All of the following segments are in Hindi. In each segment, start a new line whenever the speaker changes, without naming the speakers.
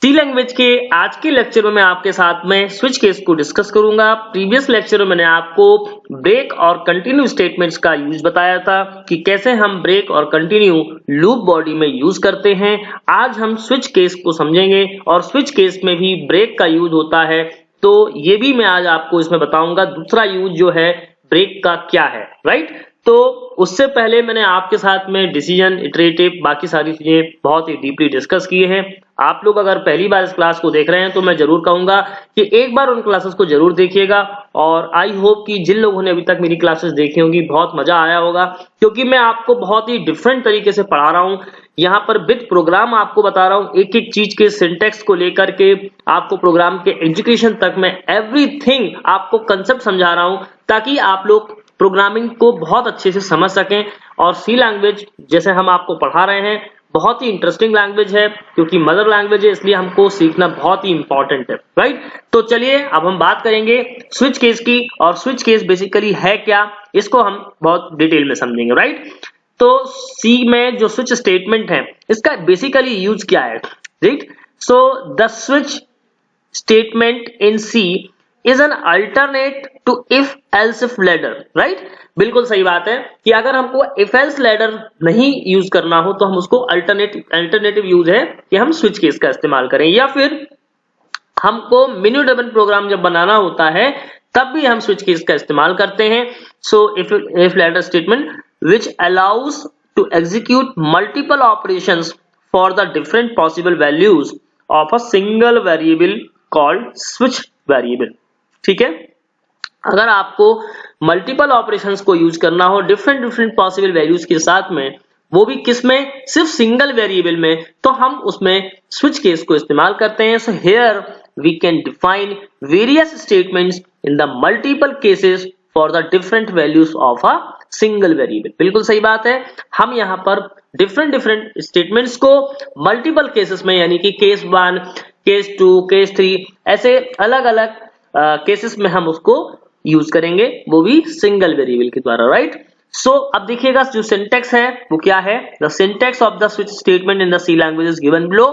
सी लैंग्वेज के आज के लेक्चर में मैं आपके साथ में स्विच केस को डिस्कस करूंगा। प्रीवियस लेक्चर में मैंने आपको ब्रेक और कंटिन्यू स्टेटमेंट्स का यूज बताया था कि कैसे हम ब्रेक और कंटिन्यू लूप बॉडी में यूज करते हैं। आज हम स्विच केस को समझेंगे और स्विच केस में भी ब्रेक का यूज होता है, तो ये भी मैं आज आपको इसमें बताऊंगा। दूसरा यूज जो है ब्रेक का क्या है, राइट। तो उससे पहले मैंने आपके साथ में डिसीजन, इटरेटिव, बाकी सारी चीजें बहुत ही डीपली डिस्कस किए हैं। आप लोग अगर पहली बार इस क्लास को देख रहे हैं तो मैं जरूर कहूंगा कि एक बार उन क्लासेस को जरूर देखिएगा। और आई होप कि जिन लोगों ने अभी तक मेरी क्लासेस देखी होंगी बहुत मजा आया होगा, क्योंकि मैं आपको बहुत ही डिफरेंट तरीके से पढ़ा रहा हूं। यहाँ पर विद प्रोग्राम आपको बता रहा हूं, एक एक चीज के सिंटेक्स को लेकर के आपको प्रोग्राम के एग्जीक्यूशन तक मैं एवरीथिंग आपको कंसेप्ट समझा रहा हूं, ताकि आप लोग प्रोग्रामिंग को बहुत अच्छे से समझ सकें। और सी लैंग्वेज जैसे हम आपको पढ़ा रहे हैं बहुत ही इंटरेस्टिंग लैंग्वेज है, क्योंकि मदर लैंग्वेज है, इसलिए हमको सीखना बहुत ही इंपॉर्टेंट है, राइट। तो चलिए अब हम बात करेंगे स्विच केस की, और स्विच केस बेसिकली है क्या, इसको हम बहुत डिटेल में समझेंगे, राइट। तो सी में जो स्विच स्टेटमेंट है इसका बेसिकली यूज क्या है, right. So the switch statement in C is an alternate to if else if ladder, right. बिल्कुल सही बात है कि अगर हमको इफ एल्स लैडर नहीं यूज करना हो तो हम उसको अल्टरनेटिव यूज है कि हम स्विच केस का इस्तेमाल करें, या फिर हमको मेन्यू ड्रिवन प्रोग्राम जब बनाना होता है तब भी हम स्विच केस का इस्तेमाल करते हैं। So if ladder statement which allows to execute multiple operations for the different possible values of a single variable called switch variable, ठीक है। अगर आपको मल्टीपल ऑपरेशंस को यूज करना हो डिफरेंट पॉसिबल वैल्यूज के साथ में, वो भी किसमें, सिर्फ सिंगल वेरिएबल में, तो हम उसमें स्विच केस को इस्तेमाल करते हैं। So here we can define various statements in the multiple cases for the different values of a single variable. बिल्कुल सही बात है, हम यहाँ पर डिफरेंट स्टेटमेंट्स को मल्टीपल केसेस में, यानी कि केस 1, केस 2, केस 3, ऐसे अलग अलग केसेस में हम उसको यूज करेंगे, वो भी सिंगल वेरिएबल के द्वारा, राइट। सो अब देखिएगा जो सिंटेक्स है वो क्या है। The syntax of the switch statement in the C language is given below.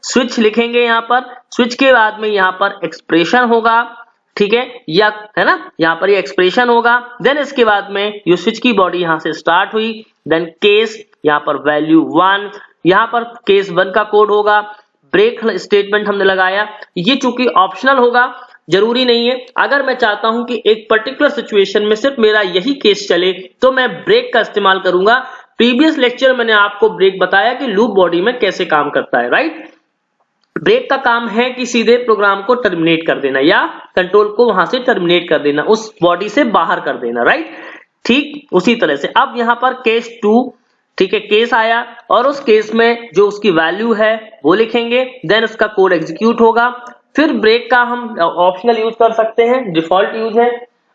Switch लिखेंगे यहाँ पर, स्विच के बाद में यहाँ पर एक्सप्रेशन होगा, ठीक है, या है ना, यहाँ पर ये एक्सप्रेशन होगा। देन इसके बाद में ये स्विच की बॉडी यहाँ से स्टार्ट हुई, देन केस, यहाँ पर वैल्यू 1, यहाँ पर केस 1 का कोड होगा। ब्रेक स्टेटमेंट हमने लगाया, ये चूंकि ऑप्शनल होगा, जरूरी नहीं है। अगर मैं चाहता हूं कि एक पर्टिकुलर सिचुएशन में सिर्फ मेरा यही केस चले तो मैं ब्रेक का इस्तेमाल करूंगा। प्रीवियस लेक्चर में मैंने आपको ब्रेक बताया कि लूप बॉडी में कैसे काम करता है, राइट। ब्रेक का काम है कि सीधे प्रोग्राम को टर्मिनेट कर देना या कंट्रोल को वहां से टर्मिनेट कर देना, उस बॉडी से बाहर कर देना, राइट। ठीक उसी तरह से अब यहाँ पर केस 2, ठीक है, केस आया और उस केस में जो उसकी वैल्यू है वो लिखेंगे, देन उसका कोड एग्जीक्यूट होगा। फिर ब्रेक का हम ऑप्शनल यूज कर सकते हैं, डिफॉल्ट यूज है।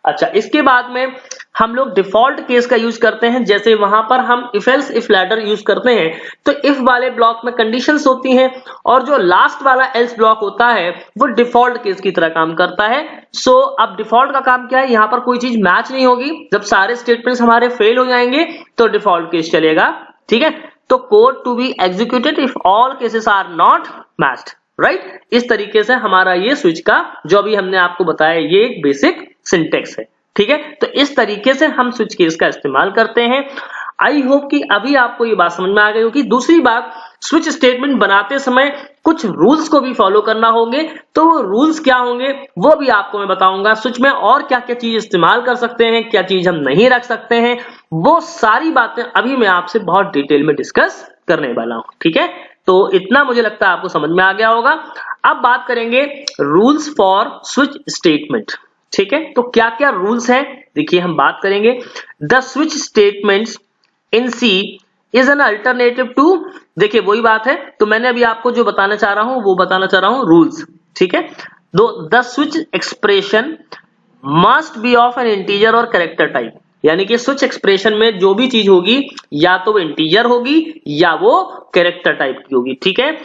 अच्छा, इसके बाद में हम लोग डिफॉल्ट केस का यूज करते हैं, जैसे वहां पर हम if else if ladder use करते हैं तो इफ वाले ब्लॉक में कंडीशंस होती हैं और जो लास्ट वाला एल्स ब्लॉक होता है वो डिफॉल्ट केस की तरह काम करता है। सो अब डिफॉल्ट का काम क्या है, यहाँ पर कोई चीज मैच नहीं होगी, जब सारे स्टेटमेंट्स हमारे फेल हो जाएंगे तो डिफॉल्ट केस चलेगा, ठीक है। तो code to be executed if all cases are not matched, right. इस तरीके से हमारा ये स्विच का जो अभी हमने आपको बताया ये एक बेसिक सिंटेक्स है, ठीक है। तो इस तरीके से हम स्विच केस का इस्तेमाल करते हैं। आई होप कि अभी आपको ये बात समझ में आ गई होगी। दूसरी बात, स्विच स्टेटमेंट बनाते समय कुछ रूल्स को भी फॉलो करना होंगे, तो वो रूल्स क्या होंगे वो भी आपको मैं बताऊंगा। स्विच में और क्या क्या चीज इस्तेमाल कर सकते हैं, क्या चीज हम नहीं रख सकते हैं, वो सारी बातें अभी मैं आपसे बहुत डिटेल में डिस्कस करने वाला हूं, ठीक है। तो इतना मुझे लगता है आपको समझ में आ गया होगा। अब बात करेंगे रूल्स फॉर स्विच स्टेटमेंट, ठीक है। तो क्या क्या रूल्स हैं, देखिए हम बात करेंगे। The switch statements in C is an alternative to, देखिए वही बात है, तो मैंने अभी आपको जो बताना चाह रहा हूं वो बताना चाह रहा हूं रूल्स, ठीक है। The switch expression must be of N integer और कैरेक्टर टाइप, यानी कि स्विच एक्सप्रेशन में जो भी चीज होगी या तो वो इंटीजर होगी या वो कैरेक्टर टाइप की होगी, ठीक है।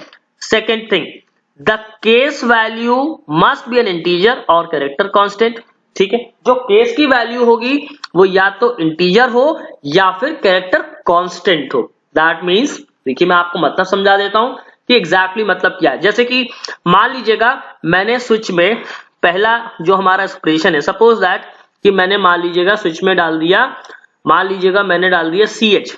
Second thing, the case value must be N integer और कैरेक्टर कांस्टेंट, ठीक है। जो केस की वैल्यू होगी वो या तो इंटीजर हो या फिर कैरेक्टर कांस्टेंट हो। दैट मींस, देखिए मैं आपको मतलब समझा देता हूं। कि एग्जैक्टली मतलब क्या है। जैसे कि मान लीजिएगा मैंने स्विच में पहला जो हमारा एक्सप्रेशन है, सपोज दैट कि मैंने मान लीजिएगा स्विच में डाल दिया, मान लीजिएगा मैंने डाल दिया CH,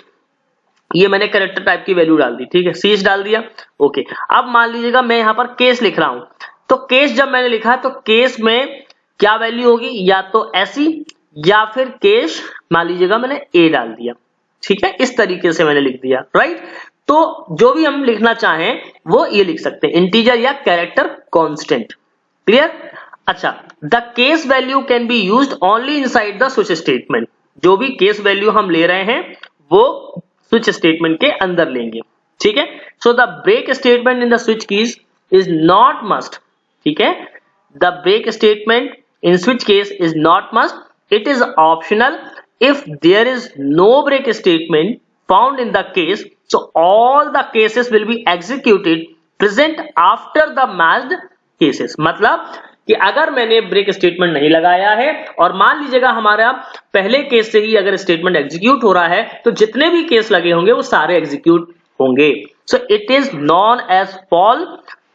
ये मैंने कैरेक्टर टाइप की वैल्यू डाल दी, ठीक है, CH डाल दिया, ओके। अब मान लीजिएगा मैं यहाँ पर केस लिख रहा हूं, तो केस जब मैंने लिखा तो केस में क्या वैल्यू होगी, या तो ऐसी या फिर केस मान लीजिएगा मैंने A डाल दिया, ठीक है, इस तरीके से मैंने लिख दिया, राइट। तो जो भी हम लिखना चाहें वो ये लिख सकते हैं, इंटीजर या कैरेक्टर कांस्टेंट, क्लियर। अच्छा, the case value can be used only inside the switch statement, जो भी केस वैल्यू हम ले रहे हैं वो स्विच स्टेटमेंट के अंदर लेंगे, ठीक है। So the break statement in the switch keys is not must, ठीक है, the break statement in switch case is not must, it is optional if there is no break statement found in the case, so all the cases will be executed present after the matched cases। मतलब कि अगर मैंने ब्रेक स्टेटमेंट नहीं लगाया है और मान लीजिएगा हमारा पहले केस से ही अगर स्टेटमेंट एग्जीक्यूट हो रहा है तो जितने भी केस लगे होंगे वो सारे एग्जीक्यूट होंगे। So it is known as fall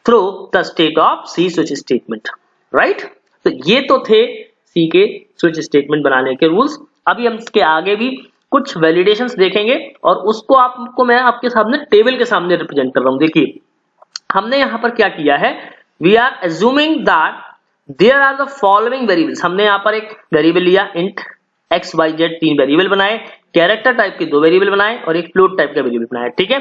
through the state of C switch statement, right. तो ये तो थे सी के स्विच स्टेटमेंट बनाने के रूल्स। अभी हम इसके आगे भी कुछ वैलिडेशंस देखेंगे और उसको आपको मैं आपके सामने टेबल के सामने रिप्रेजेंट कर रहा हूं। देखिए हमने यहां पर क्या किया है, we are assuming that there are the following variables. हमने यहां पर एक वेरिएबल लिया int x y z, 3 variable बनाए, कैरेक्टर टाइप के 2 वेरिएबल बनाए और एक फ्लोट टाइप का वेरिएबल बनाया, ठीक है।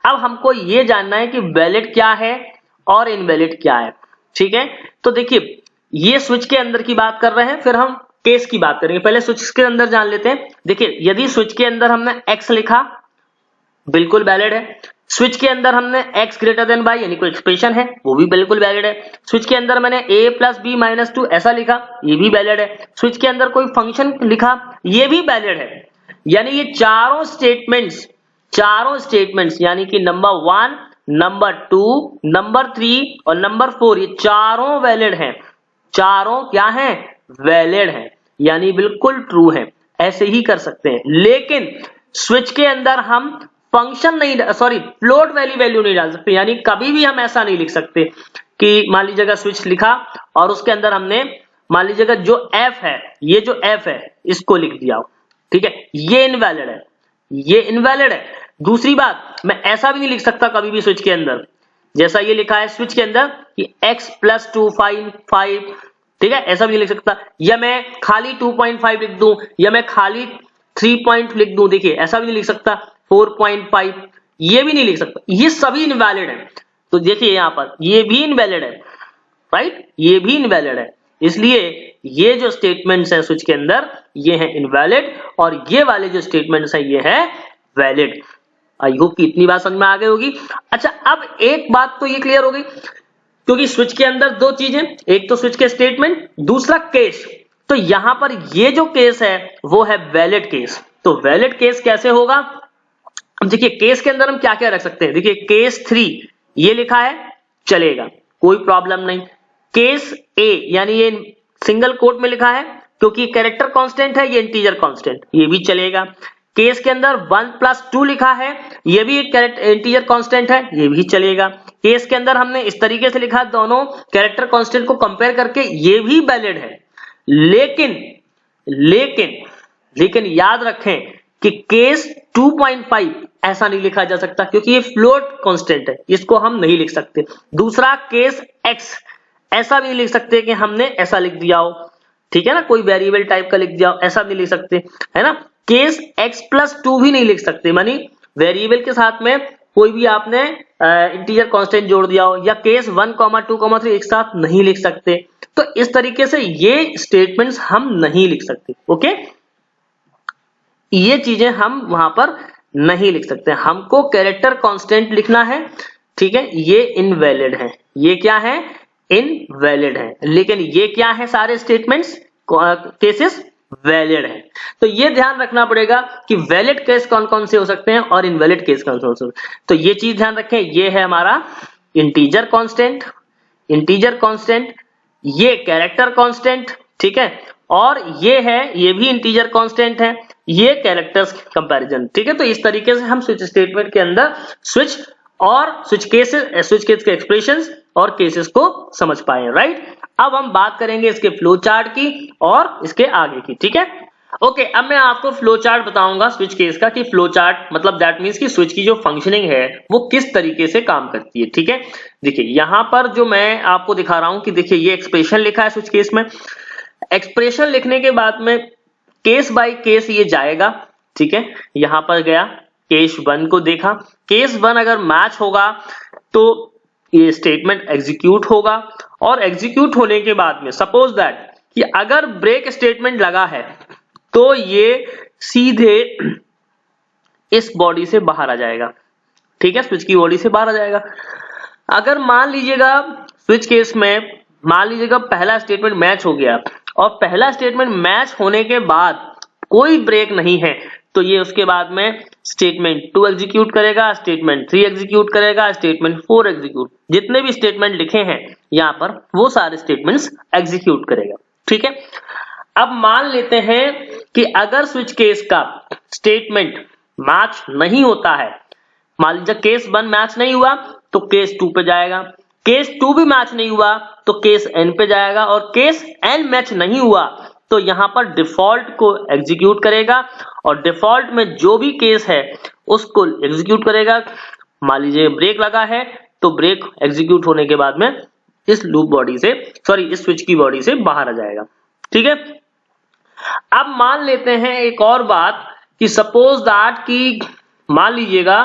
अब हमको ये जानना है कि वैलिड क्या है और इनवैलिड क्या है, ठीक है। तो देखिए ये स्विच के अंदर की बात कर रहे हैं, फिर हम केस की बात करेंगे। पहले स्विच के अंदर जान लेते हैं। देखिए यदि स्विच के अंदर हमने x लिखा बिल्कुल वैलिड है, स्विच के अंदर हमने x ग्रेटर देन y यानी कोई एक्सप्रेशन है वो भी बिल्कुल वैलिड है, स्विच के अंदर मैंने a प्लस b माइनस 2 ऐसा लिखा ये भी वैलिड है, स्विच के अंदर कोई फंक्शन लिखा ये भी वैलिड है। यानी ये चारों स्टेटमेंट्स यानी कि नंबर 1, नंबर 2, नंबर 3 और नंबर 4 ये चारों वैलिड हैं, चारों क्या हैं, वैलिड हैं, यानी बिल्कुल ट्रू है। ऐसे ही कर सकते हैं, लेकिन स्विच के अंदर हम फंक्शन नहीं, सॉरी फ्लोट वैल्यू नहीं डाल सकते। यानी कभी भी हम ऐसा नहीं लिख सकते कि मान लीजिएगा स्विच लिखा और उसके अंदर हमने मान लीजिएगा जो f है, ये जो f है इसको लिख दिया, ठीक है, ये इनवैलिड है, ये इनवैलिड है। दूसरी बात, मैं ऐसा भी नहीं लिख सकता कभी भी स्विच के अंदर जैसा ये लिखा है स्विच के अंदर कि x प्लस 2 5, ठीक है, ऐसा भी नहीं लिख सकता, या मैं खाली 2.5 लिख दूं या मैं खाली 3 पॉइंट लिख दूं, देखिए ऐसा भी नहीं लिख सकता, 4.5 ये भी नहीं लिख सकता, ये सभी इनवैलिड है। तो देखिए यहां पर ये भी इनवैलिड है, राइट, ये भी इनवैलिड है। इसलिए ये जो स्टेटमेंट्स हैं स्विच के अंदर ये हैं इनवैलिड और ये वाले जो स्टेटमेंट्स हैं ये है वैलिड। आई होप कि इतनी बात समझ में आ गई होगी। अच्छा, अब एक बात तो ये क्लियर हो गई, क्योंकि स्विच के अंदर 2 चीजें, एक तो स्विच के स्टेटमेंट, दूसरा केस। तो यहां पर ये जो केस है वो है वैलिड केस। तो वैलिड केस कैसे होगा, अब देखिए केस के अंदर हम क्या क्या रख सकते हैं। देखिए केस 3 ये लिखा है चलेगा, कोई प्रॉब्लम नहीं। केस A यानी ये सिंगल कोट में लिखा है क्योंकि कैरेक्टर कांस्टेंट है, ये इंटीजर कांस्टेंट, ये भी चलेगा। केस के अंदर 1 प्लस 2 लिखा है, ये भी एक इंटीजर कांस्टेंट है, ये भी चलेगा। केस के अंदर हमने इस तरीके से लिखा दोनों कैरेक्टर कांस्टेंट को कंपेयर करके, ये भी वैलिड है। लेकिन याद रखें कि केस 2.5 ऐसा नहीं लिखा जा सकता क्योंकि ये फ्लोट कांस्टेंट है, इसको हम नहीं लिख सकते। दूसरा केस x ऐसा भी नहीं लिख सकते कि हमने ऐसा लिख दिया हो, ठीक है ना, कोई वेरिएबल टाइप का लिख दिया हो, ऐसा भी नहीं लिख सकते, है ना। केस x प्लस 2 भी नहीं लिख सकते, मानी वेरिएबल के साथ में कोई भी आपने इंटीजर कांस्टेंट जोड़ दिया हो, या केस 1, 2, 3 एक साथ नहीं लिख सकते। तो इस तरीके से ये स्टेटमेंट्स हम नहीं लिख सकते, ओके, ये चीजें हम वहां पर नहीं लिख सकते। हमको कैरेक्टर कांस्टेंट लिखना है, ठीक है, ये इनवैलिड है, ये क्या है, इनवैलिड है। लेकिन ये क्या है, सारे स्टेटमेंट्स केसेस वैलिड है। तो ये ध्यान रखना पड़ेगा कि वैलिड केस कौन कौन से हो सकते हैं और इनवैलिड केस कौन कौन से। तो ये चीज ध्यान रखें, ये है हमारा इंटीजर कांस्टेंट, ये कैरेक्टर कांस्टेंट, ठीक है, और ये है, ये भी इंटीजर कांस्टेंट है, ये कैरेक्टर्स कंपैरिजन, ठीक है। तो इस तरीके से हम स्विच स्टेटमेंट के अंदर स्विच और स्विच केस के एक्सप्रेशंस और केसेस को समझ पाए, राइट। अब हम बात करेंगे इसके फ्लो चार्ट की और इसके आगे की, ठीक है। ओके, अब मैं आपको फ्लो चार्ट बताऊंगा स्विच केस का, कि फ्लो चार्ट मतलब दैट मींस कि स्विच की जो फंक्शनिंग है वो किस तरीके से काम करती है, ठीक है। देखिए यहां पर जो मैं आपको दिखा रहा हूं कि देखिए ये एक्सप्रेशन लिखा है स्विच केस में। एक्सप्रेशन लिखने के बाद में केस बाय केस ये जाएगा, ठीक है। यहां पर गया, केस 1 को देखा, केस 1 अगर मैच होगा तो ये स्टेटमेंट एग्जीक्यूट होगा, और एग्जीक्यूट होने के बाद में सपोज दैट कि अगर ब्रेक स्टेटमेंट लगा है तो ये सीधे इस बॉडी से बाहर आ जाएगा, ठीक है, स्विच की बॉडी से बाहर आ जाएगा। अगर मान लीजिएगा स्विच केस में मान लीजिएगा पहला स्टेटमेंट मैच हो गया, और पहला स्टेटमेंट मैच होने के बाद कोई ब्रेक नहीं है, तो ये उसके बाद में स्टेटमेंट 2 एग्जीक्यूट करेगा, स्टेटमेंट 3 एग्जीक्यूट करेगा, स्टेटमेंट 4 एग्जीक्यूट, जितने भी स्टेटमेंट लिखे हैं यहां पर वो सारे स्टेटमेंट्स एग्जीक्यूट करेगा, ठीक है। अब मान लेते हैं कि अगर स्विच केस का स्टेटमेंट मैच नहीं होता है, मान लीजिए केस 1 मैच नहीं हुआ तो केस 2 पे जाएगा, केस 2 भी मैच नहीं हुआ तो केस n पे जाएगा, और केस n मैच नहीं हुआ तो यहां पर डिफॉल्ट को एग्जीक्यूट करेगा, और डिफॉल्ट में जो भी केस है उसको एग्जीक्यूट करेगा। मान लीजिए ब्रेक लगा है तो ब्रेक एग्जीक्यूट होने के बाद में इस लूप बॉडी से इस स्विच की बॉडी से बाहर आ जाएगा, ठीक है। अब मान लेते हैं एक और बात कि सपोज दैट कि मान लीजिएगा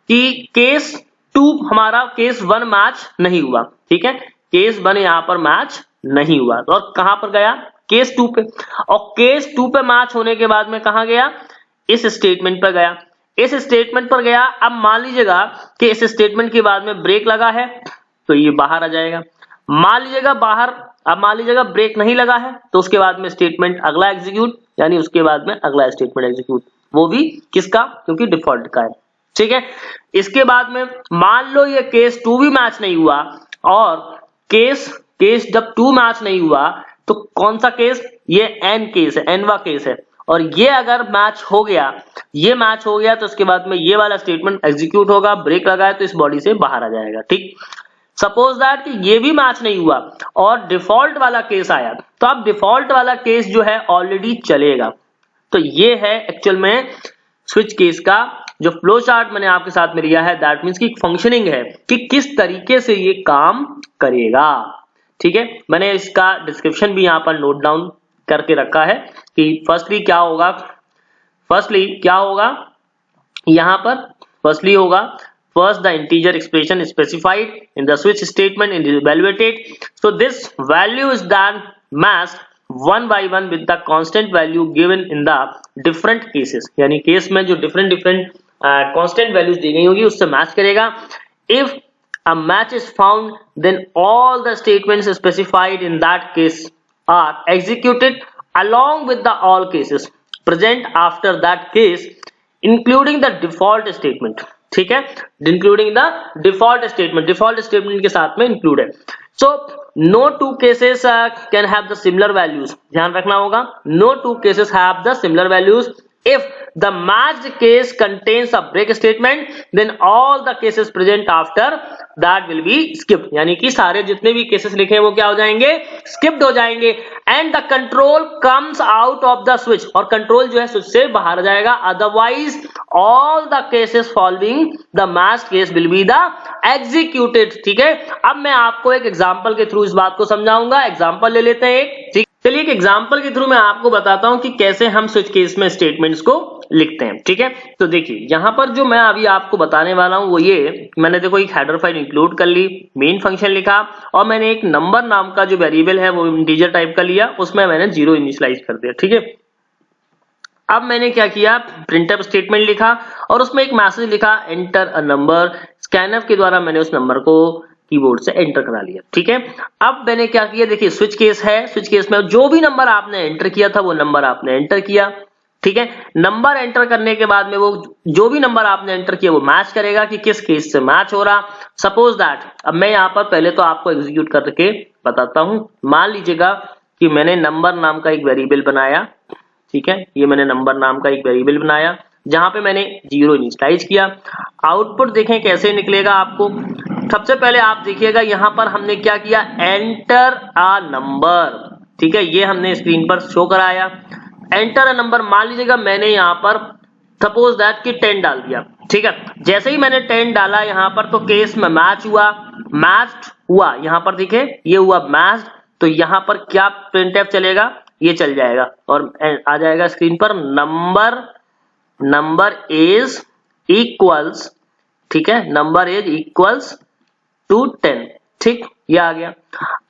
कि केस 2 हमारा केस 1 मैच नहीं हुआ, ठीक है, केस 1 यहां पर मैच नहीं हुआ, तो और कहां पर गया, केस 2 पे, और केस 2 पे मैच होने के बाद में कहां गया, इस स्टेटमेंट पर गया, इस स्टेटमेंट पर गया। अब मान लीजिएगा कि इस स्टेटमेंट के बाद में ब्रेक लगा है तो ये बाहर आ जाएगा, मान लीजिएगा बाहर। अब मान लीजिएगा ब्रेक नहीं लगा है तो उसके बाद में स्टेटमेंट अगला एग्जीक्यूट, यानी उसके बाद में अगला स्टेटमेंट एग्जीक्यूट, वो भी किसका, क्योंकि डिफॉल्ट का है, ठीक है। इसके बाद में मान लो ये केस 2 भी मैच नहीं हुआ, और केस जब 2 मैच नहीं हुआ तो कौन सा केस, ये एन केस है, एनवा केस है, और ये अगर मैच हो गया, ये मैच हो गया तो उसके बाद में ये वाला स्टेटमेंट एग्जीक्यूट होगा, ब्रेक लगा है तो इस बॉडी से बाहर आ जाएगा, ठीक। सपोज दैट कि ये भी मैच नहीं हुआ और डिफॉल्ट वाला केस आया, तो अब डिफॉल्ट वाला केस जो है ऑलरेडी चलेगा। तो ये है एक्चुअल में स्विच केस का जो फ्लो चार्ट मैंने आपके साथ में लिया है, दैट मींस की फंक्शनिंग है कि किस तरीके से ये काम करेगा, ठीक है। मैंने इसका डिस्क्रिप्शन भी यहाँ पर नोट डाउन करके रखा है कि फर्स्टली क्या होगा यहाँ पर, फर्स्टली होगा first the integer expression is specified in the switch statement and is evaluated, so this value is then matched one by one with the constant value given in the different cases, यानी केस में जो different constant values दी गई होगी उससे मैच करेगा। if a match is found then all the statements specified in that case are executed along with the all cases present after that case including the default statement, ठीक है, इंक्लूडिंग द डिफॉल्ट स्टेटमेंट के साथ में इंक्लूड है। So no two cases can have the similar values, ध्यान रखना होगा, no two cases have the similar values. if the matched case contains a break statement then all the cases present after that will be skipped, यानी कि सारे जितने भी केसेस लिखे हैं वो क्या हो जाएंगे, स्किप्ड हो जाएंगे, and the control comes out of the switch, और कंट्रोल जो है स्विच से बाहर आ जाएगा। Otherwise all the cases following the matched case will be the executed, ठीक है। अब मैं आपको एक एग्जांपल के थ्रू इस बात को समझाऊंगा, एग्जांपल ले लेते हैं एक, ठीक। चलिए एक एग्जांपल के थ्रू मैं आपको बताता हूं कि कैसे हम स्विच केस में स्टेटमेंट्स को लिखते हैं, ठीक है। तो देखिए यहां पर जो मैं अभी आपको बताने वाला हूं वो ये, मैंने देखो एक हेडर फाइल इंक्लूड कर ली, मेन फंक्शन लिखा, और मैंने एक नंबर नाम का जो वेरिएबल है वो इंटीजर टाइप का लिया, उसमें मैंने 0 इनिशियलाइज कर दिया, ठीक है। अब मैंने क्या किया, प्रिंटफ स्टेटमेंट लिखा और उसमें एक मैसेज लिखा, एंटर अ नंबर, स्कैनफ के द्वारा मैंने उस नंबर को कीबोर्ड से एंटर करा लिया, ठीक है। अब मैंने क्या किया, देखिए स्विच केस है, स्विच केस में जो भी नंबर आपने एंटर किया था वो नंबर आपने एंटर किया, ठीक है। नंबर एंटर करने के बाद में वो जो भी नंबर आपने एंटर किया वो मैच करेगा कि किस केस से मैच हो रहा। सपोज दैट, अब मैं यहाँ पर पहले तो आपको एग्जीक्यूट करके बताता हूं। मान लीजिएगा कि मैंने नंबर नाम का एक वेरिएबल बनाया, ठीक है, ये मैंने नंबर नाम का एक वेरिएबल बनाया जहां पे मैंने 0 इनिशियलाइज किया। आउटपुट देखें कैसे निकलेगा आपको। सबसे पहले आप देखिएगा यहां पर हमने क्या किया, एंटर अ नंबर, ठीक है, ये हमने स्क्रीन पर शो कराया। एंटर अ नंबर, मान लीजिएगा मैंने यहां पर सपोज दैट कि 10 डाल दिया, ठीक है। जैसे ही मैंने 10 डाला यहां पर तो केस में मैच हुआ, मैच्ड हुआ, यहां पर देखिए ये हुआ मैच्ड, तो यहां पर क्या प्रिंटफ चलेगा, ये चल जाएगा और आ जाएगा स्क्रीन पर नंबर इज इक्वल्स, ठीक है, नंबर इज इक्वल्स टू 10, ठीक, ये आ गया।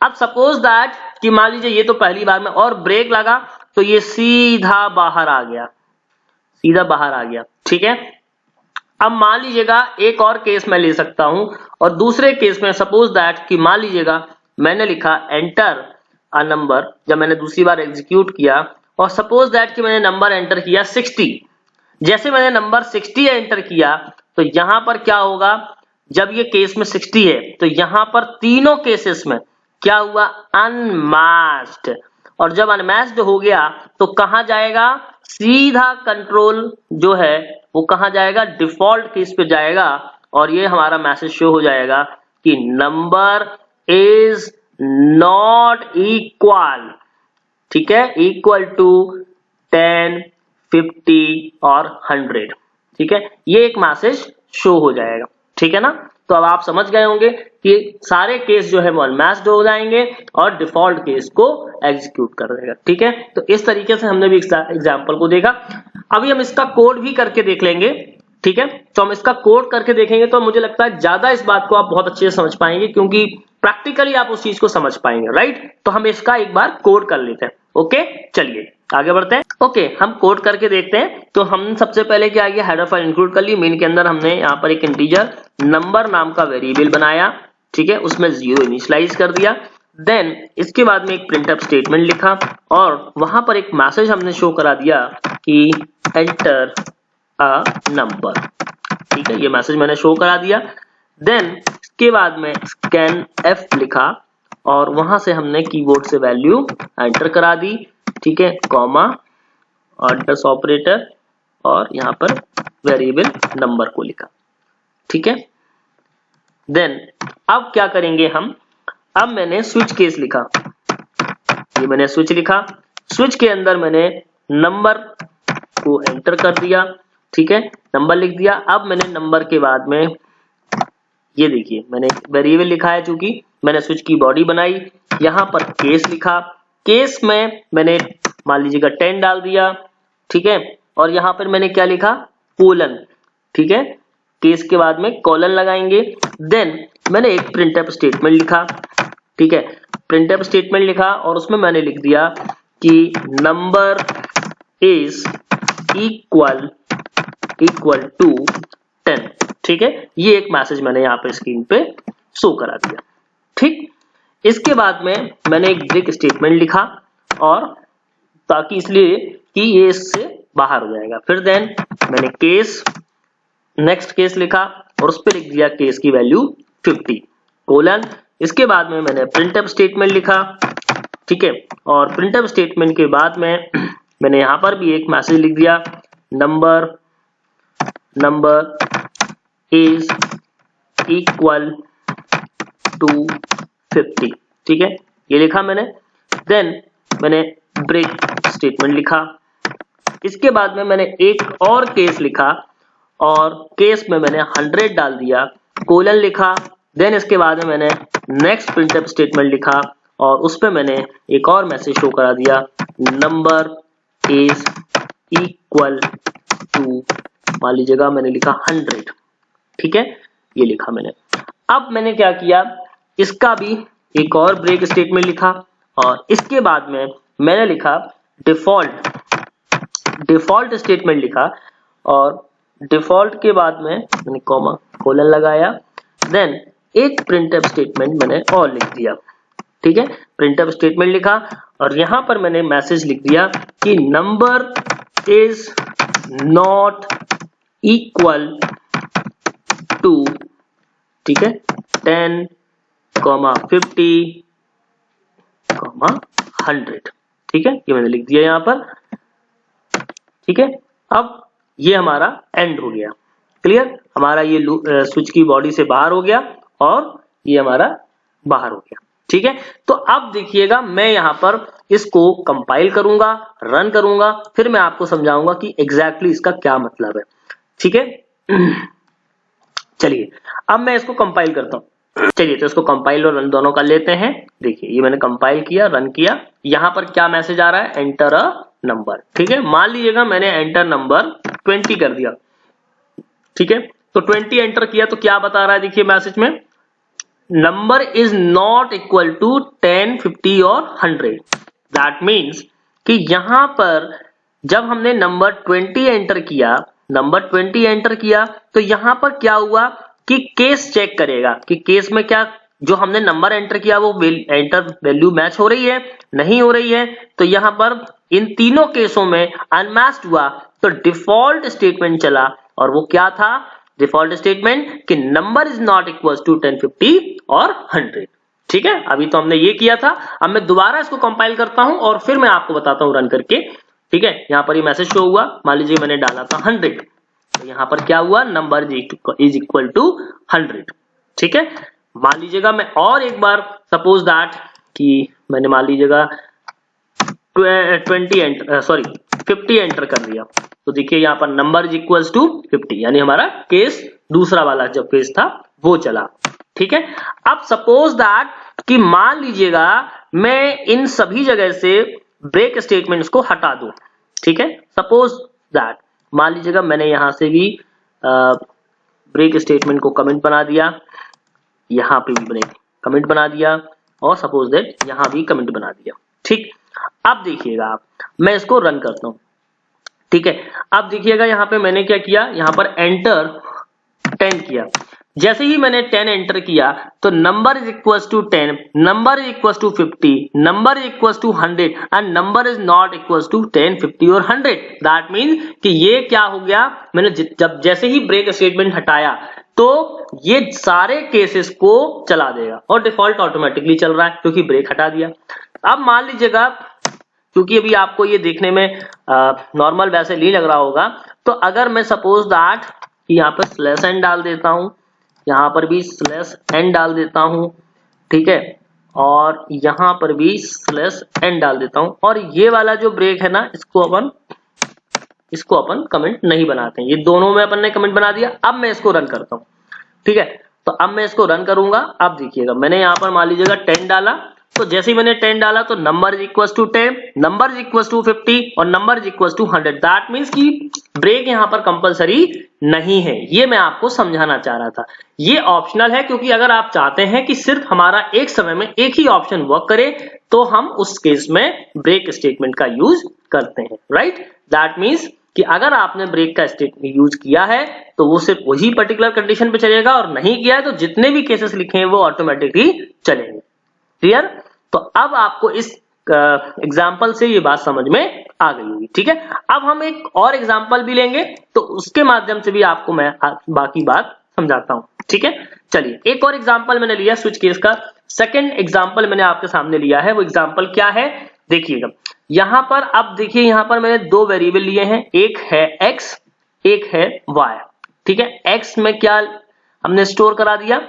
अब सपोज दैट कि मान लीजिए ये तो पहली बार में और ब्रेक लगा तो ये सीधा बाहर आ गया, सीधा बाहर आ गया, ठीक है। अब मान लीजिएगा एक और केस मैं ले सकता हूं, और दूसरे केस में सपोज दैट कि मान लीजिएगा मैंने लिखा एंटर अ नंबर, जब मैंने दूसरी बार एग्जीक्यूट किया और सपोज दैट कि मैंने नंबर एंटर किया 60। जैसे मैंने नंबर 60 एंटर किया तो यहां पर क्या होगा, जब ये केस में 60 है तो यहां पर तीनों केसेस में क्या हुआ, अनमैच्ड, और जब अनमैच्ड हो गया तो कहां जाएगा, सीधा कंट्रोल जो है वो कहां जाएगा, डिफॉल्ट केस पे जाएगा, और ये हमारा मैसेज शो हो जाएगा कि नंबर इज नॉट इक्वल, ठीक है, इक्वल टू 10, 50 और 100, ठीक है, ये एक मैसेज शो हो जाएगा, ठीक है ना। तो अब आप समझ गए होंगे कि सारे केस जो है वो अनमैच्ड हो जाएंगे और डिफॉल्ट केस को एग्जीक्यूट कर देगा, ठीक है। तो इस तरीके से हमने भी एग्जांपल को देखा। अभी हम इसका कोड भी करके देख लेंगे, ठीक है। तो हम इसका कोड करके देखेंगे तो मुझे लगता है ज्यादा इस बात को आप बहुत अच्छे से समझ पाएंगे, क्योंकि प्रैक्टिकली आप उस चीज को समझ पाएंगे, राइट। तो हम इसका एक बार कोड कर लेते हैं, ओके, चलिए आगे बढ़ते हैं। ओके, हम कोड करके देखते हैं। तो हम सबसे पहले क्या किया, हेडर फाइल इंक्लूड कर ली। मेन के अंदर हमने यहाँ पर एक इंटीजर नंबर नाम का वेरिएबल बनाया, ठीक है, उसमें 0 इनिशियलाइज कर दिया। देन इसके बाद में एक प्रिंटफ स्टेटमेंट लिखा और वहां पर एक मैसेज हमने शो करा दिया कि एंटर अ नंबर, ठीक है, ये मैसेज मैंने शो करा दिया। देन इसके बाद में स्कैन एफ लिखा और वहां से हमने कीबोर्ड से वैल्यू एंटर करा दी, ठीक है, कॉमा और डस ऑपरेटर और यहाँ पर वेरिएबल नंबर को लिखा, ठीक है। देन अब क्या करेंगे हम, अब मैंने स्विच केस लिखा, ये मैंने स्विच लिखा, स्विच के अंदर मैंने नंबर को एंटर कर दिया, ठीक है, नंबर लिख दिया। अब मैंने नंबर के बाद में ये देखिए मैंने वेरिएबल लिखा है, चूंकि मैंने स्विच की बॉडी बनाई, यहां पर केस लिखा, केस में मैंने मान लीजिएगा 10 डाल दिया, ठीक है, और यहां पर मैंने क्या लिखा, कोलन, ठीक है, केस के बाद में कॉलन लगाएंगे। देन मैंने एक प्रिंटफ स्टेटमेंट लिखा, ठीक है, प्रिंटफ स्टेटमेंट लिखा और उसमें मैंने लिख दिया कि नंबर इज इक्वल टू 10, ठीक है, ये एक मैसेज मैंने यहाँ पे स्क्रीन पे शो करा दिया, ठीक। इसके बाद में मैंने एक ब्रेक स्टेटमेंट लिखा और ताकि इसलिए कि ये इससे बाहर हो जाएगा। फिर देन मैंने केस, नेक्स्ट केस लिखा और उस पर लिख दिया केस की वैल्यू 50 कोलन। इसके बाद में मैंने प्रिंटफ स्टेटमेंट लिखा, ठीक है, और प्रिंटफ स्टेटमेंट के बाद में मैंने यहां पर भी एक मैसेज लिख दिया, नंबर इज इक्वल टू 50, ठीक है, ये लिखा मैंने। देन मैंने ब्रेक स्टेटमेंट लिखा, इसके बाद में मैंने एक और केस लिखा और केस में मैंने 100 डाल दिया, कोलन लिखा। देन इसके बाद में मैंने नेक्स्ट प्रिंटफ स्टेटमेंट लिखा और उस पर मैंने एक और मैसेज शो करा दिया, नंबर इज इक्वल टू, मान लीजिएगा मैंने लिखा 100, ठीक है, ये लिखा मैंने। अब मैंने क्या किया, इसका भी एक और ब्रेक स्टेटमेंट लिखा और इसके बाद में मैंने लिखा डिफॉल्ट स्टेटमेंट लिखा और डिफॉल्ट के बाद में मैंने कॉमा कोलन लगाया। देन एक प्रिंटफ स्टेटमेंट मैंने और लिख दिया, ठीक है, प्रिंटफ स्टेटमेंट लिखा और यहां पर मैंने मैसेज लिख दिया कि number is not equal to, ठीक है, 10, 50, 100, ठीक है, ये मैंने लिख दिया यहां पर, ठीक है। अब ये हमारा एंड हो गया। क्लियर, हमारा ये स्विच की बॉडी से बाहर हो गया और ये हमारा बाहर हो गया। ठीक है, तो अब देखिएगा मैं यहां पर इसको कंपाइल करूंगा, रन करूंगा, फिर मैं आपको समझाऊंगा कि एग्जैक्टली इसका क्या मतलब है। ठीक है, चलिए अब मैं इसको कंपाइल करता हूं। चलिए तो इसको कंपाइल और रन दोनों कर लेते हैं। देखिए ये मैंने कंपाइल किया, रन किया, यहां पर क्या मैसेज आ रहा है, एंटर अ नंबर। ठीक है, मान लीजिएगा मैंने एंटर नंबर 20 कर दिया। ठीक है, तो 20 एंटर किया तो क्या बता रहा है, देखिए मैसेज में, number is not equal to 10, 50 और 100। दैट मीन्स कि यहां पर जब हमने नंबर 20 एंटर किया, तो यहां पर क्या हुआ कि केस चेक करेगा कि केस में क्या जो हमने नंबर एंटर किया वो एंटर वैल्यू मैच हो रही है, नहीं हो रही है। तो यहां पर इन तीनों केसों में अनमैच्ड हुआ, तो डिफॉल्ट स्टेटमेंट चला, और वो क्या था, डिफॉल्ट स्टेटमेंट कि number is not equal to 10, 50 और 100। ठीक है, अभी तो हमने ये किया था। अब मैं दोबारा इसको कंपाइल करता हूं और फिर मैं आपको बताता हूं रन करके। ठीक है, यहां पर ये मैसेज शो हुआ, मान लीजिए मैंने डाला था 100, तो यहां पर क्या हुआ, नंबर इज इक्वल टू 100। ठीक है, मान लीजिएगा मैं और एक बार सपोज दैट कि मैंने मान लीजिएगा 50 एंटर कर दिया, तो देखिए यहां पर नंबर इज इक्वल्स टू 50, यानी हमारा केस दूसरा वाला जो केस था वो चला। ठीक है, अब सपोज दैट कि मान लीजिएगा मैं इन सभी जगह से ब्रेक स्टेटमेंट्स को हटा दूं। ठीक है, सपोज दैट मान लीजिएगा मैंने यहां से भी ब्रेक स्टेटमेंट को कमेंट बना दिया, यहां पे भी ब्रेक कमेंट बना दिया, और सपोज दैट यहां भी कमेंट बना दिया। ठीक, अब देखिएगा आप, मैं इसको रन करता हूं। ठीक है, अब देखिएगा यहां पे मैंने क्या किया, यहां पर एंटर 10 किया। जैसे ही मैंने 10 एंटर किया तो number is equals to 10, number is equals to 50, number is equals to 100 and number is not equals to 10, 50 और 100। दैट मीन्स कि ये क्या हो गया, मैंने जब जैसे ही ब्रेक स्टेटमेंट हटाया तो ये सारे केसेस को चला देगा, और डिफॉल्ट ऑटोमेटिकली चल रहा है क्योंकि ब्रेक हटा दिया। अब मान लीजिएगा, क्योंकि अभी आपको ये देखने में नॉर्मल वैसे नहीं लग रहा होगा, तो अगर मैं सपोज दैट यहाँ पर स्लैश एन डाल देता हूं, यहाँ पर भी स्लैश एन डाल देता हूं, ठीक है, और यहाँ पर भी स्लैश एन डाल देता हूं, और ये वाला जो ब्रेक है ना, इसको अपन कमेंट नहीं बनाते हैं, ये दोनों में अपन ने कमेंट बना दिया। अब मैं इसको रन करता हूं। ठीक है, तो अब मैं इसको रन करूंगा। अब देखिएगा मैंने यहाँ पर मान लीजिएगा 10 डाला, तो जैसे ही मैंने 10 डाला तो number is equal to 10, number is equal to 50 और number is equal to 100। That means कि ब्रेक यहाँ पर कंपलसरी नहीं है, ये मैं आपको समझाना चाह रहा था। ये ऑप्शनल है, क्योंकि अगर आप चाहते हैं कि सिर्फ हमारा एक समय में एक ही ऑप्शन वर्क करे तो हम उस केस में ब्रेक स्टेटमेंट का यूज करते हैं। राइट, दैट मीन्स कि अगर आपने ब्रेक का स्टेटमेंट यूज किया है तो वो सिर्फ वही पर्टिकुलर कंडीशन पे चलेगा, और नहीं किया है तो जितने भी केसेस लिखे हैं वो ऑटोमेटिकली चलेंगे। क्लियर, तो अब आपको इस एग्जाम्पल से ये बात समझ में आ गई होगी। ठीक है, अब हम एक और एग्जाम्पल भी लेंगे तो उसके माध्यम से भी आपको मैं बाकी बात समझाता हूं। ठीक है, चलिए एक और एग्जाम्पल मैंने लिया स्विच केस का, सेकेंड एग्जाम्पल मैंने आपके सामने लिया है। वो एग्जाम्पल क्या है, देखिएगा यहां पर, अब देखिए यहां पर मैंने दो वेरिएबल लिए हैं, एक है x, एक है y। ठीक है, x में क्या हमने स्टोर करा दिया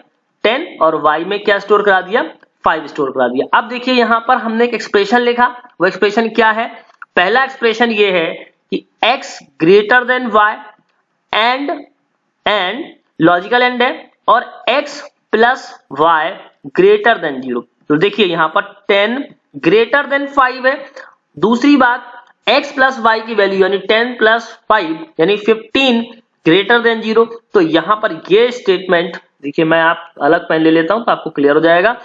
10, और y में क्या स्टोर करा दिया 5 स्टोर करा दिया। अब देखिए यहां पर हमने एक एक्सप्रेशन लिखा, वो एक्सप्रेशन क्या है, पहला एक्सप्रेशन ये है कि x greater than y and logical and है, और x plus y greater than 0। तो देखिए यहां पर 10 ग्रेटर देन 5 है। दूसरी बात, x प्लस वाई की वैल्यू यानी 10 प्लस 5 यानी 15 ग्रेटर देन 0। तो यहां पर ये स्टेटमेंट देखिए, मैं आप अलग पेन ले लेता हूं तो आपको क्लियर हो जाएगा,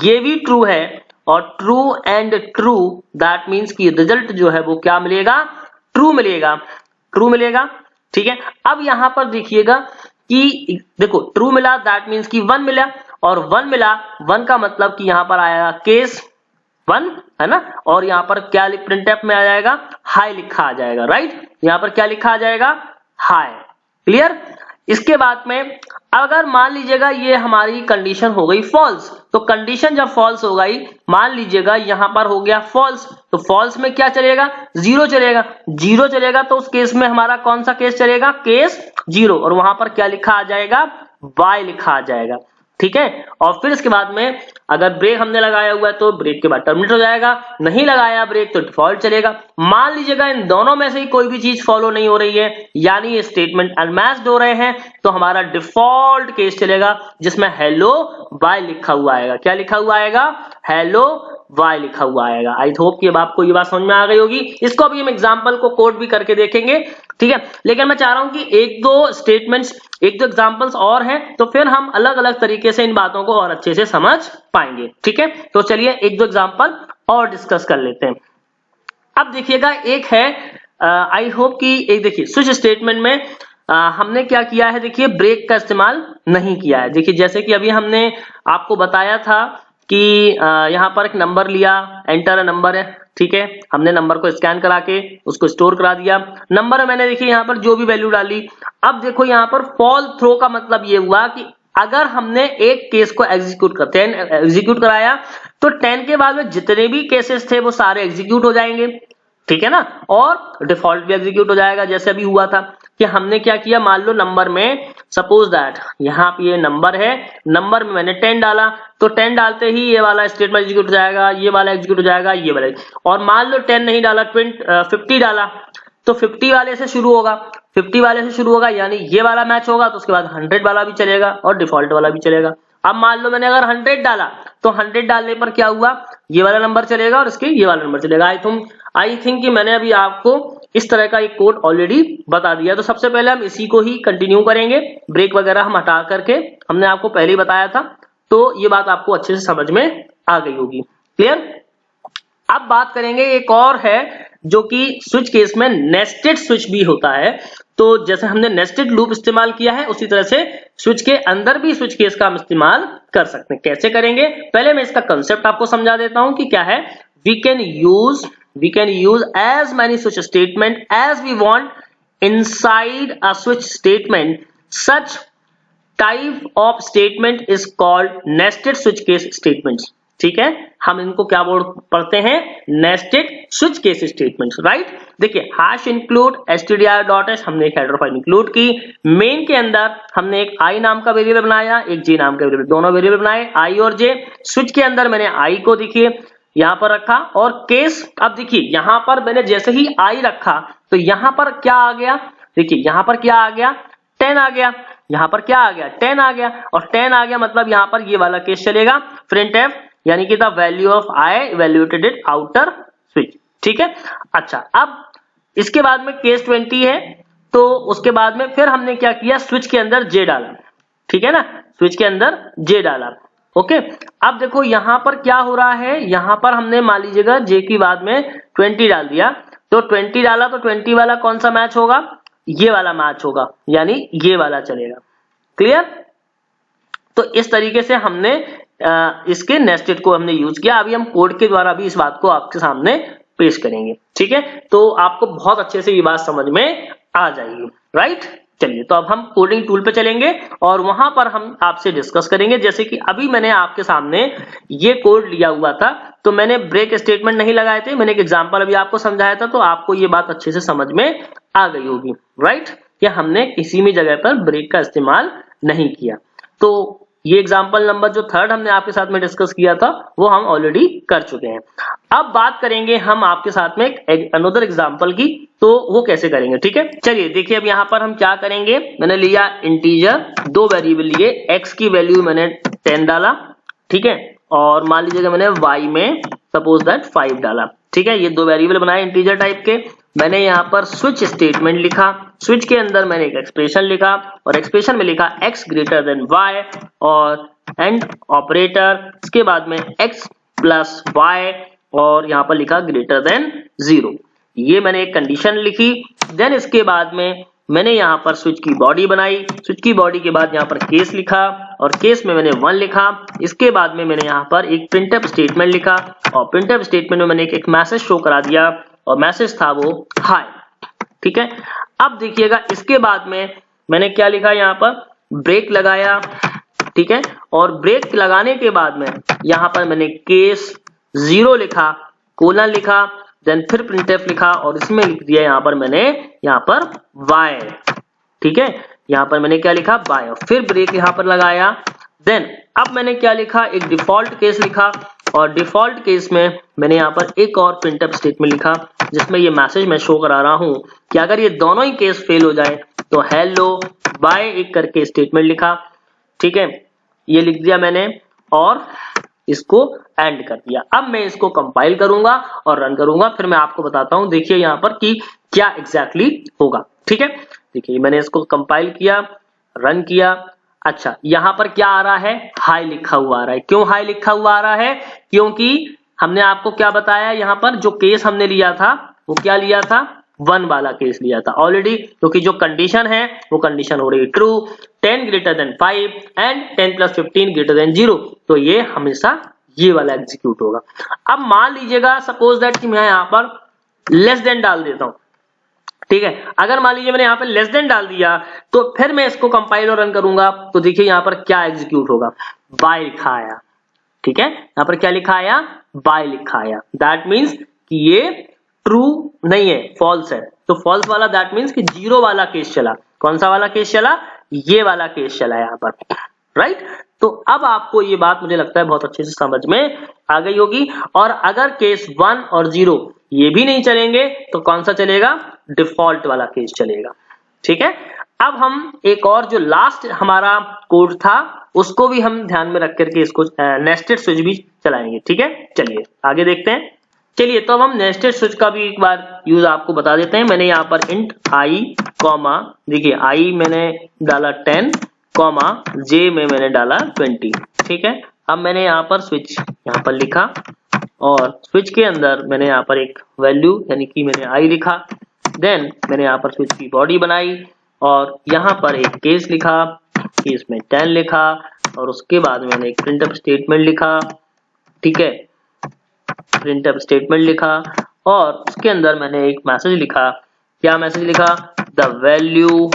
ये भी ट्रू है और true and true, that means कि रिजल्ट जो है वो क्या मिलेगा, ट्रू मिलेगा, ट्रू मिलेगा। ठीक है, अब यहां पर देखिएगा कि देखो ट्रू मिला दैट मीन्स कि 1 मिला, और 1 मिला, 1 का मतलब कि यहां पर आएगा केस 1 है ना, और यहां पर क्या प्रिंटफ में आ जाएगा, हाई लिखा आ जाएगा। राइट, यहां पर क्या लिखा आ जाएगा, हाई। क्लियर, इसके बाद में अगर मान लीजिएगा ये हमारी कंडीशन हो गई फॉल्स, तो कंडीशन जब फॉल्स हो गई, मान लीजिएगा यहां पर हो गया फॉल्स, तो फॉल्स में क्या चलेगा, जीरो चलेगा, जीरो चलेगा, तो उस केस में हमारा कौन सा केस चलेगा, केस जीरो, और वहां पर क्या लिखा आ जाएगा, y लिखा आ जाएगा, ठीक है। और फिर इसके बाद में अगर ब्रेक हमने लगाया हुआ है तो ब्रेक के बाद टर्मिनेट हो जाएगा, नहीं लगाया ब्रेक तो डिफॉल्ट चलेगा। मान लीजिएगा इन दोनों में से ही कोई भी चीज फॉलो नहीं हो रही है, यानी ये स्टेटमेंट अनमैच्ड हो रहे हैं, तो हमारा डिफॉल्ट केस चलेगा जिसमें हेलो बाय लिखा हुआ आएगा। क्या लिखा हुआ आएगा, हेलो वाई लिखा हुआ आएगा। आई होप कि अब आपको ये बात समझ में आ गई होगी। इसको अभी हम एग्जांपल को कोड भी करके देखेंगे, ठीक है। लेकिन मैं चाह रहा हूं कि एक दो स्टेटमेंट्स, एक दो एग्जांपल्स और हैं, तो फिर हम अलग अलग तरीके से इन बातों को और अच्छे से समझ पाएंगे, ठीक है। तो चलिए एक दो एग्जांपल और डिस्कस कर लेते हैं। अब देखिएगा, एक है आई होप कि एक देखिए स्विच स्टेटमेंट में हमने क्या किया है, देखिए ब्रेक का इस्तेमाल नहीं किया है। देखिए जैसे कि अभी हमने आपको बताया था कि यहाँ पर एक नंबर लिया, एंटर नंबर है, ठीक है, हमने नंबर को स्कैन करा के उसको स्टोर करा दिया। नंबर मैंने देखिए यहाँ पर जो भी वैल्यू डाली। अब देखो यहाँ पर फॉल थ्रो का मतलब ये हुआ कि अगर हमने एक केस को एग्जीक्यूट कराया तो 10 के बाद में जितने भी केसेस थे वो सारे एग्जीक्यूट हो जाएंगे, ठीक है ना, और डिफॉल्ट भी एग्जीक्यूट हो जाएगा। जैसे अभी हुआ था कि हमने क्या किया, मान लो नंबर में सपोज दैट यहाँ पे ये नंबर है, नंबर में मैंने 10 डाला, तो 10 डालते ही ये वाला स्टेटमेंट एग्जीक्यूट हो जाएगा, ये वाला एग्जीक्यूट हो जाएगा, ये वाला। और मान लो 10 नहीं डाला, 50 डाला, तो 50 वाले से शुरू होगा, 50 वाले से शुरू होगा, यानी ये वाला मैच होगा, तो उसके बाद 100 वाला भी चलेगा और डिफॉल्ट वाला भी चलेगा। अब मान लो मैंने अगर 100 डाला, तो 100 डालने पर क्या हुआ, ये वाला नंबर चलेगा और इसके ये वाला नंबर चलेगा। आई थिंक कि मैंने अभी आपको इस तरह का एक कोड ऑलरेडी बता दिया। तो सबसे पहले हम इसी को ही कंटिन्यू करेंगे, ब्रेक वगैरह हम हटा करके, हमने आपको पहले ही बताया था, तो ये बात आपको अच्छे से समझ में आ गई होगी। क्लियर। अब बात करेंगे, एक और है जो कि स्विच केस में नेस्टेड स्विच भी होता है। तो जैसे हमने नेस्टेड लूप इस्तेमाल किया है, उसी तरह से स्विच के अंदर भी स्विच केस का हम इस्तेमाल कर सकते हैं। कैसे करेंगे, पहले मैं इसका कंसेप्ट आपको समझा देता हूं कि क्या है। We can use as many switch statement as we want inside a switch statement. Such type of statement is called nested switch case statements. ठीक है, हम इनको क्या पढ़ते हैं, nested switch case statements, right. देखिए हैश इंक्लूड stdr.h, हमने एक हेडर फाइल इंक्लूड की। मेन के अंदर हमने एक i नाम का वेरिएबल बनाया, एक j नाम का वेरिएबल, दोनों वेरिएबल बनाए, i और j। स्विच के अंदर मैंने i को देखिए यहां पर रखा, और केस, अब देखिए यहां पर मैंने जैसे ही i रखा तो यहां पर क्या आ गया, देखिए यहां पर क्या आ गया, 10 आ गया, यहां पर क्या आ गया, 10 आ गया, और 10 आ गया मतलब यहां पर ये वाला केस चलेगा, printf, यानी कि the value of i evaluated it outer switch, ठीक है। अच्छा, अब इसके बाद में केस 20 है, तो उसके बाद में फिर हमने क्या किया, स्विच के अंदर j डाला, ठीक है ना, स्विच के अंदर j डाला, ओके। अब देखो यहां पर क्या हो रहा है, यहां पर हमने मान लीजिएगा j की बाद में 20 डाल दिया, तो 20 डाला तो 20 वाला कौन सा मैच होगा, ये वाला मैच होगा, यानी ये वाला चलेगा। क्लियर। तो इस तरीके से हमने इसके नेस्टेड को हमने यूज किया। अभी हम कोड के द्वारा भी इस बात को आपके सामने पेश करेंगे, ठीक है, तो आपको बहुत अच्छे से ये बात समझ में आ जाएगी, राइट। चलिए, तो अब हम कोडिंग टूल पे चलेंगे और वहां पर हम आपसे डिस्कस करेंगे। जैसे कि अभी मैंने आपके सामने ये कोड लिया हुआ था, तो मैंने ब्रेक स्टेटमेंट नहीं लगाए थे, मैंने एक एग्जांपल अभी आपको समझाया था, तो आपको ये बात अच्छे से समझ में आ गई होगी, राइट, कि हमने किसी भी जगह पर ब्रेक का इस्तेमाल नहीं किया। तो ये एग्जांपल नंबर जो 3 हमने आपके साथ में डिस्कस किया था वो हम ऑलरेडी कर चुके हैं। अब बात करेंगे हम आपके साथ में एक अनदर एग्जांपल की, तो वो कैसे करेंगे, ठीक है। चलिए देखिए, अब यहाँ पर हम क्या करेंगे, मैंने लिया इंटीजर, दो वेरिएबल लिए, x की वैल्यू मैंने 10 डाला, ठीक है, और मान लीजिएगा मैंने y में सपोज दैट 5 डाला, ठीक है। ये दो वेरिएबल बनाए इंटीजर टाइप के। मैंने यहाँ पर स्विच स्टेटमेंट लिखा, स्विच के अंदर मैंने एक एक्सप्रेशन लिखा, और एक्सप्रेशन में लिखा x ग्रेटर देन y, और एंड ऑपरेटर, इसके बाद में x प्लस y, और यहाँ पर लिखा ग्रेटर देन 0। ये मैंने एक कंडीशन लिखी। देन इसके बाद में मैंने यहाँ पर स्विच की बॉडी बनाई, स्विच की बॉडी के बाद यहाँ पर केस लिखा, और केस में मैंने 1 लिखा। इसके बाद में मैंने यहाँ पर एक प्रिंटफ स्टेटमेंट लिखा, और प्रिंटफ स्टेटमेंट में मैंने एक मैसेज शो करा दिया, और मैसेज था वो हाय, ठीक है। अब देखिएगा, इसके बाद में मैंने क्या लिखा यहाँ पर, ब्रेक लगाया, ठीक है, और ब्रेक लगाने के बाद में यहाँ पर मैंने केस 0 लिखा, कोलन लिखा, देन फिर प्रिंटफ लिखा और इसमें लिख दिया यहाँ पर मैंने यहाँ पर वाई, ठीक है, यहाँ पर मैंने क्या लिखा वाई, और फिर ब्रेक यहाँ पर लगाया। देन अब मैंने क्या लिखा, एक डिफॉल्ट केस लिखा और डिफॉल्ट केस में मैंने यहाँ पर एक और प्रिंटफ स्टेटमेंट लिखा जिसमें ये मैसेज मैं शो करा रहा हूँ कि अगर ये दोनों ही केस फेल हो जाए तो हेलो बाय एक करके स्टेटमेंट लिखा, ठीक है, ये लिख दिया मैंने और इसको एंड कर दिया। अब मैं इसको कंपाइल करूंगा और रन करूंगा, फिर मैं आपको बताता हूं देखिए यहाँ पर कि क्या एग्जैक्टली होगा, ठीक है। देखिए मैंने इसको कंपाइल किया, रन किया। अच्छा, यहाँ पर क्या आ रहा है, हाई लिखा हुआ आ रहा है। क्यों हाई लिखा हुआ आ रहा है, क्योंकि हमने आपको क्या बताया, यहाँ पर जो केस हमने लिया था वो क्या लिया था, 1 वाला केस लिया था ऑलरेडी, क्योंकि जो कंडीशन है वो कंडीशन हो रही है true, 10 greater than 5 and 10 plus 15 greater than 0, तो ये हमेशा ये वाला एग्जीक्यूट होगा। अब मान लीजिएगा सपोज दैट कि मैं यहाँ पर लेस देन डाल देता हूं, ठीक है, अगर मान लीजिए मैंने यहाँ पर लेस देन डाल दिया तो फिर मैं इसको कंपाइल और रन करूंगा तो देखिए यहाँ पर क्या एग्जीक्यूट होगा, बाय लिखा आया, ठीक है, यहाँ पर क्या लिखा आया, बाय लिखा आया, दैट मीन्स कि ये ट्रू नहीं है, फॉल्स है, तो फॉल्स वाला दैट मीन्स कि 0 वाला केस चला। कौन सा वाला केस चला, ये वाला केस चला यहाँ पर, राइट। तो अब आपको ये बात मुझे लगता है बहुत अच्छे से समझ में आ गई होगी। और अगर केस 1 और 0 ये भी नहीं चलेंगे तो कौन सा चलेगा, डिफॉल्ट वाला केस चलेगा, ठीक है। अब हम एक और जो लास्ट हमारा कोड था उसको भी हम ध्यान में रख करके इसको नेस्टेड स्विच भी चलाएंगे, ठीक है। चलिए आगे देखते हैं। चलिए तो अब हम नेस्टेड स्विच का भी एक बार यूज आपको बता देते हैं। मैंने यहाँ पर इंट आई कॉमा, देखिए आई मैंने डाला 10 कॉमा जे में मैंने डाला 20, ठीक है। अब मैंने यहाँ पर स्विच यहाँ पर लिखा और स्विच के अंदर मैंने यहाँ पर एक वैल्यू यानी कि मैंने आई लिखा, देन मैंने यहाँ पर स्विच की बॉडी बनाई और यहाँ पर एक केस लिखा, केस में 10 लिखा और उसके बाद मैंने एक प्रिंटफ स्टेटमेंट लिखा, ठीक है, प्रिंटफ स्टेटमेंट लिखा और उसके अंदर मैंने एक मैसेज लिखा। क्या मैसेज लिखा, the value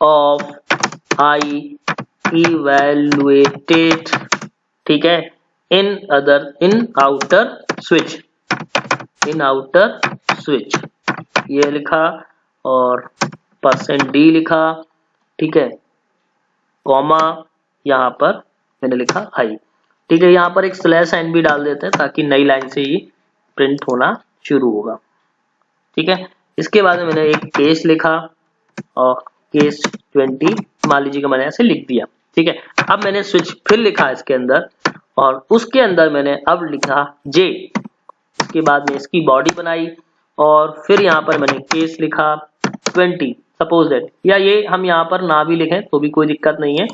of I evaluated, ठीक है, इन आउटर स्विच, इन आउटर स्विच ये लिखा और %d लिखा, ठीक है, कॉमा यहाँ पर मैंने लिखा हाई, ठीक है। यहाँ पर एक स्लैश साइन भी डाल देते हैं ताकि नई लाइन से ही प्रिंट होना शुरू होगा, ठीक है। इसके बाद मैंने एक केस लिखा और केस 20 मान लीजिए कि मैंने ऐसे लिख दिया, ठीक है। अब मैंने स्विच फिर लिखा इसके अंदर और उसके अंदर मैंने अब लिखा जे, इसके बाद में इसकी बॉडी बनाई और फिर यहाँ पर मैंने केस लिखा 20 सपोज दैट, या ये हम यहाँ पर ना भी लिखें तो भी कोई दिक्कत नहीं है,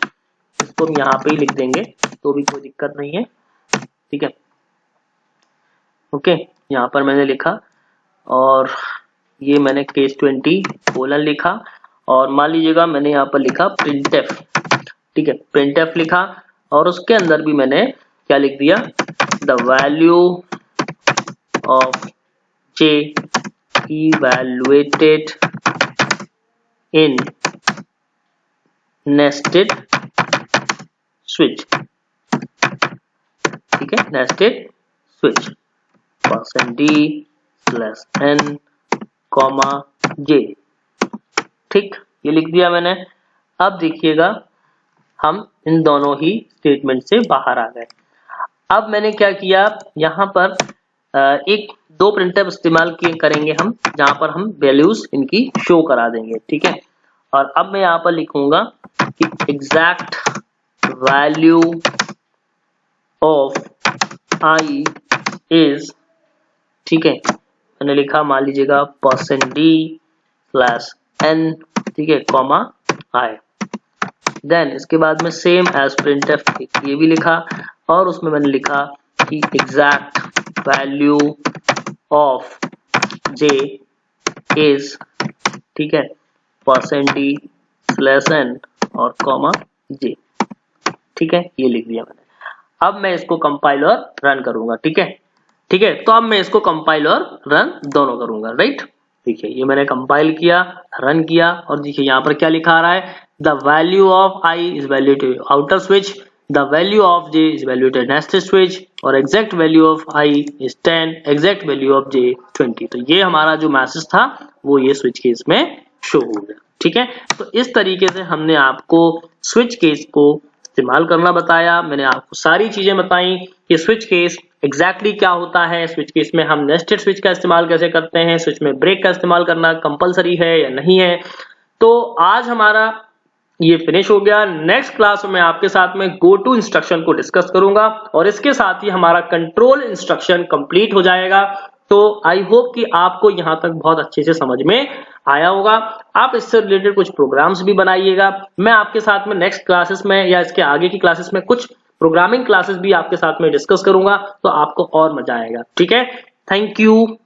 इसको हम यहाँ पे ही लिख देंगे तो भी कोई दिक्कत नहीं है, ठीक है, ओके। यहाँ पर मैंने लिखा और ये मैंने केस 20 कोलन लिखा और मान लीजिएगा मैंने यहाँ पर लिखा प्रिंटफ, ठीक है, प्रिंटफ लिखा और उसके अंदर भी मैंने क्या लिख दिया, the value of J evaluated in nested switch, ठीक है, नेस्टेड स्विच %d/n कॉमा जे, ठीक, ये लिख दिया मैंने। अब देखिएगा हम इन दोनों ही स्टेटमेंट से बाहर आ गए। अब मैंने क्या किया, यहाँ पर एक दो प्रिंटफ इस्तेमाल करेंगे हम जहां पर हम वैल्यूज इनकी शो करा देंगे, ठीक है। और अब मैं यहाँ पर लिखूंगा कि exact value of i is, ठीक है, मैंने लिखा मान लीजिएगा %d/n, ठीक है, कॉमा आई, देन इसके बाद में सेम एज प्रिंटफ ये भी लिखा और उसमें मैंने लिखा कि exact value of j is, ठीक है, %d/n और कॉमा जे, ठीक है, ये लिख दिया मैंने। अब मैं इसको कंपाइल और रन करूंगा, ठीक है, ठीक है। तो अब मैं इसको कंपाइल और रन दोनों करूंगा, राइट। देखिए ये मैंने कंपाइल किया, रन किया और देखिए यहाँ पर क्या लिखा आ रहा है, the value of i is value to outer switch, the value of j is value to nested switch और exact value of i is 10, exact value of j 20। तो ये हमारा जो मैसेज था वो ये स्विच केस में शो हो गया। ठीक है, तो इस तरीके से हमने आपको स्विच केस को इस्तेमाल करना बताया। मैंने आपको सारी चीजें बताई कि स्विच केस एग्जैक्टली क्या होता है, स्विच केस में हम नेस्टेड स्विच का इस्तेमाल कैसे करते हैं, स्विच में ब्रेक का इस्तेमाल करना कंपलसरी है या नहीं है। तो आज हमारा ये फिनिश हो गया। नेक्स्ट क्लास में आपके साथ में गो टू इंस्ट्रक्शन को डिस्कस करूंगा और इसके साथ ही हमारा कंट्रोल इंस्ट्रक्शन कंप्लीट हो जाएगा। तो आई होप कि आपको यहां तक बहुत अच्छे से समझ में आया होगा। आप इससे रिलेटेड कुछ प्रोग्राम्स भी बनाइएगा। मैं आपके साथ में नेक्स्ट क्लासेस में या इसके आगे की क्लासेस में कुछ प्रोग्रामिंग क्लासेस भी आपके साथ में डिस्कस करूंगा, तो आपको और मजा आएगा। ठीक है, थैंक यू।